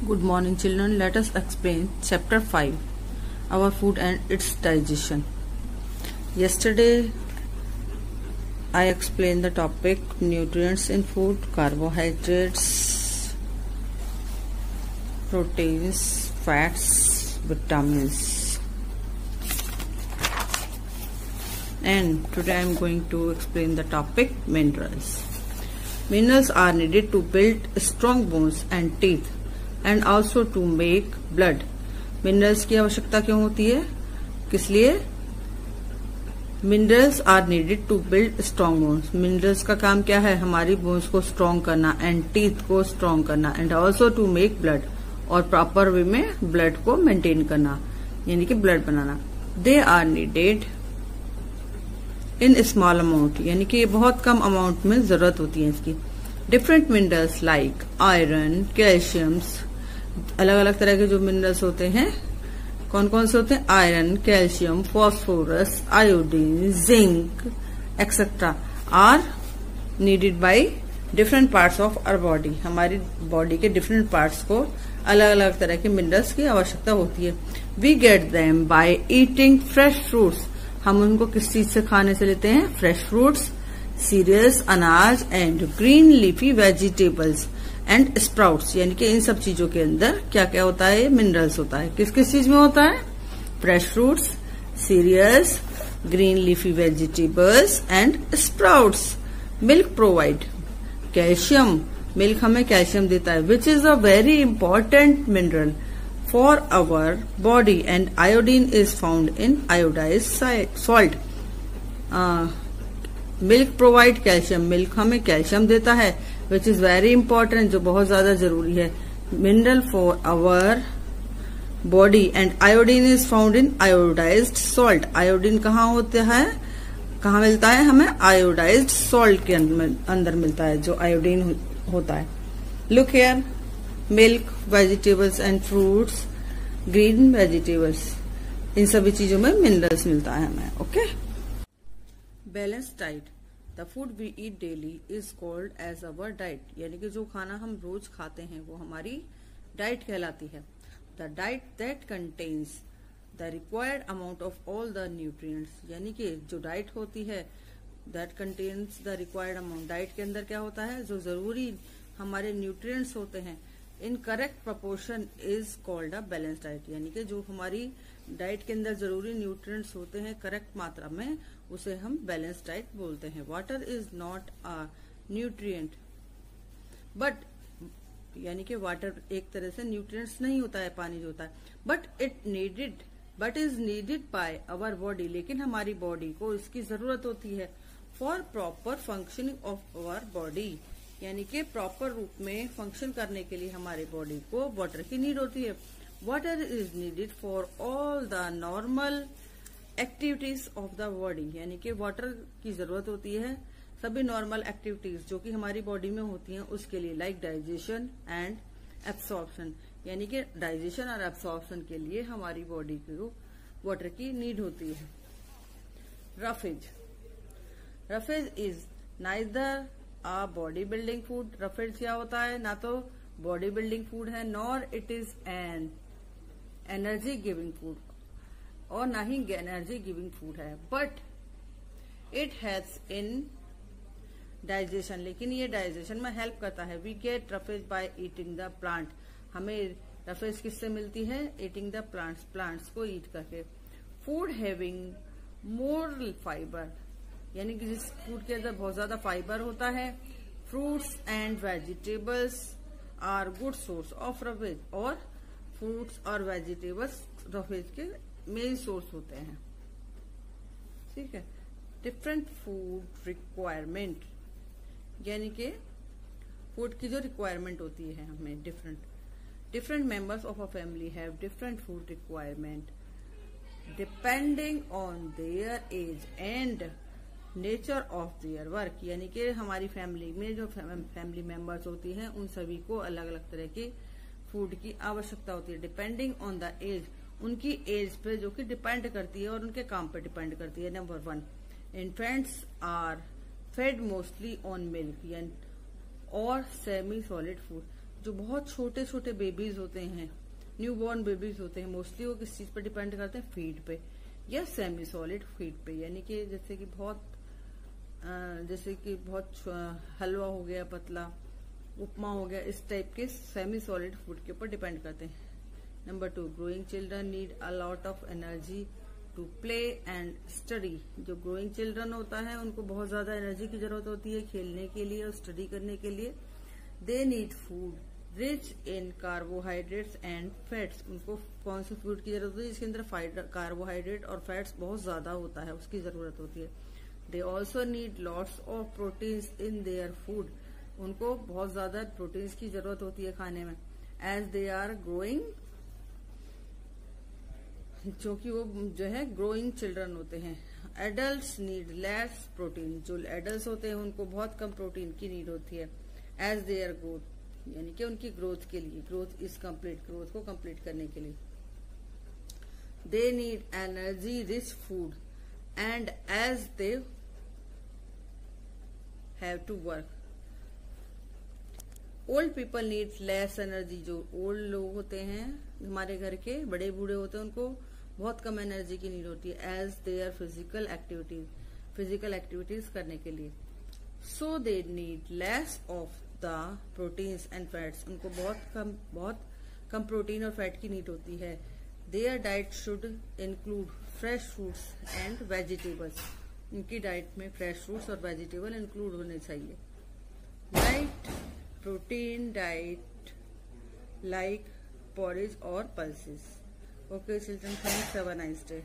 Good morning children, let us explain chapter 5, our food and its digestion. Yesterday I explained the topic nutrients in food, carbohydrates, proteins, fats, vitamins. And today I am going to explain the topic minerals. Minerals are needed to build strong bones and teeth and also to make blood. Minerals की आवश्यकता क्यों होती है, किस लिए? Minerals are needed to build strong bones. Minerals का काम क्या है? हमारी बोन्स को स्ट्रॉन्ग करना एंड टीथ को स्ट्रॉन्ग करना and also to make blood, और प्रॉपर वे में ब्लड को मेंटेन करना, यानी कि ब्लड बनाना. They are needed in small amount, यानी कि बहुत कम अमाउंट में जरूरत होती है इसकी. Different minerals like iron, calciums, अलग अलग तरह के जो मिनरल्स होते हैं, कौन कौन से होते हैं? Iron, calcium, phosphorus, iodine, zinc etcetera are needed by different parts of our body. हमारी बॉडी के डिफरेंट पार्ट्स को अलग अलग तरह के मिनरल्स की आवश्यकता होती है. We get them by eating fresh fruits. हम उनको किस चीज से खाने से लेते हैं? फ्रेश फ्रूट्स, सीरियल्स, अनाज and green leafy vegetables and sprouts, यानी कि इन सब चीजों के अंदर क्या क्या होता है? मिनरल्स होता है. किस किस चीज में होता है? Fresh fruits, cereals, green leafy vegetables and sprouts. Milk provide calcium. Milk हमें कैल्शियम देता है, which is a very important mineral for our body and iodine is found in iodised salt. Milk provide calcium. Milk हमें calcium देता है, which is very important, जो बहुत ज्यादा जरूरी है, mineral for our body and iodine is found in iodised salt. Iodine कहाँ होता है, कहाँ मिलता है? हमें आयोडाइज्ड सॉल्ट के अंदर मिलता है, जो आयोडीन होता है. Look here, milk, vegetables and fruits, green vegetables, इन सभी चीजों में मिनरल्स मिलता है हमें. Okay. Balance diet. The food we eat daily is called as our diet, यानी कि जो खाना हम रोज खाते हैं वो हमारी डाइट कहलाती है. The diet that contains the required amount of all the nutrients, यानी कि जो डाइट होती है that contains the required amount. Diet के अंदर क्या होता है? जो जरूरी हमारे न्यूट्रिएंट्स होते हैं in correct proportion is called a balance diet, यानी कि जो हमारी डाइट के अंदर जरूरी न्यूट्रिएंट्स होते हैं करेक्ट मात्रा में, उसे हम बैलेंस डाइट बोलते हैं. Water is not a nutrient but, यानी कि वाटर एक तरह से न्यूट्रिएंट्स नहीं होता है, पानी जो होता है, but is needed by our body, लेकिन हमारी बॉडी को इसकी जरूरत होती है for proper functioning of our body, यानी कि प्रॉपर रूप में फंक्शन करने के लिए हमारे बॉडी को वाटर की नीड होती है. Water is needed for all the normal activities of the body, यानी कि वाटर की जरूरत होती है सभी नॉर्मल एक्टिविटीज जो कि हमारी बॉडी में होती हैं उसके लिए, लाइक डाइजेशन एंड एब्सॉर्प्शन, यानी कि डाइजेशन और एब्सॉर्प्शन के लिए हमारी बॉडी को वाटर की नीड होती है. Roughage. Roughage is neither a body building food. Roughage क्या होता है? ना तो बॉडी बिल्डिंग फूड है, nor it is an energy giving food, और ना ही एनर्जी गिविंग फूड है, but it helps in digestion, लेकिन ये डाइजेशन में हेल्प करता है. We get roughage by eating the plant. हमें रफेज किससे मिलती है? ईटिंग द प्लांट्स, प्लांट्स को ईट करके. फूड हैविंग मोर फाइबर, यानी कि जिस फूड के अंदर बहुत ज्यादा फाइबर होता है. Fruits and vegetables are good source of roughage, और फ्रूट्स और वेजिटेबल्स रफेज के मेन सोर्स होते हैं. ठीक है. डिफरेंट फूड रिक्वायरमेंट, यानी कि फूड की जो रिक्वायरमेंट होती है हमें different members of a family have different food requirement depending on their age and nature of their work, यानी कि हमारी फैमिली में जो फैमिली मेंबर्स होती हैं उन सभी को अलग अलग तरह की फूड की आवश्यकता होती है. डिपेंडिंग ऑन द एज, उनकी एज पे जो कि डिपेंड करती है और उनके काम पे डिपेंड करती है. Number 1, infants are fed mostly on milk और सेमी सॉलिड फूड. जो बहुत छोटे छोटे बेबीज होते हैं, न्यू बॉर्न बेबीज होते हैं, मोस्टली वो किस चीज पर डिपेंड करते हैं? फीड पे या सेमी सॉलिड फीड पे, यानी कि जैसे कि बहुत हलवा हो गया, पतला उपमा हो गया, इस टाइप के सेमी सॉलिड फूड के ऊपर डिपेंड करते हैं। Number 2, growing children need a lot of energy to play and study. जो ग्रोइंग चिल्ड्रन होता है उनको बहुत ज्यादा एनर्जी की जरूरत होती है खेलने के लिए और स्टडी करने के लिए। They need food rich in carbohydrates and fats. उनको कौन से फूड की जरूरत होती है? जिसके अंदर कार्बोहाइड्रेट और फैट्स बहुत ज्यादा होता है, उसकी जरूरत होती है। They also need lots of proteins in their food. उनको बहुत ज्यादा प्रोटीन्स की जरूरत होती है खाने में, एज दे आर ग्रोइंग, जो कि वो जो है ग्रोइंग चिल्ड्रन होते हैं। Adults need less protein. जो एडल्ट होते हैं उनको बहुत कम प्रोटीन की नीड होती है, एज देयर ग्रोथ, यानी कि उनकी ग्रोथ के लिए, ग्रोथ इज कंप्लीट, ग्रोथ को कंप्लीट करने के लिए। They need energy rich food and as they have to work. Old people need less energy. जो ओल्ड लोग होते हैं हमारे घर के, बड़े बूढ़े होते हैं, उनको बहुत कम एनर्जी की नीड होती है, as they are physical activities करने के लिए। So they need less of the proteins and fats. उनको बहुत कम प्रोटीन और फैट की नीड होती है। Their diet should include fresh fruits and vegetables. उनकी डाइट में फ्रेश फ्रूट्स और वेजिटेबल इंक्लूड होने चाहिए। Light protein diet like porridge or pulses. Okay children, thanks, have a nice day.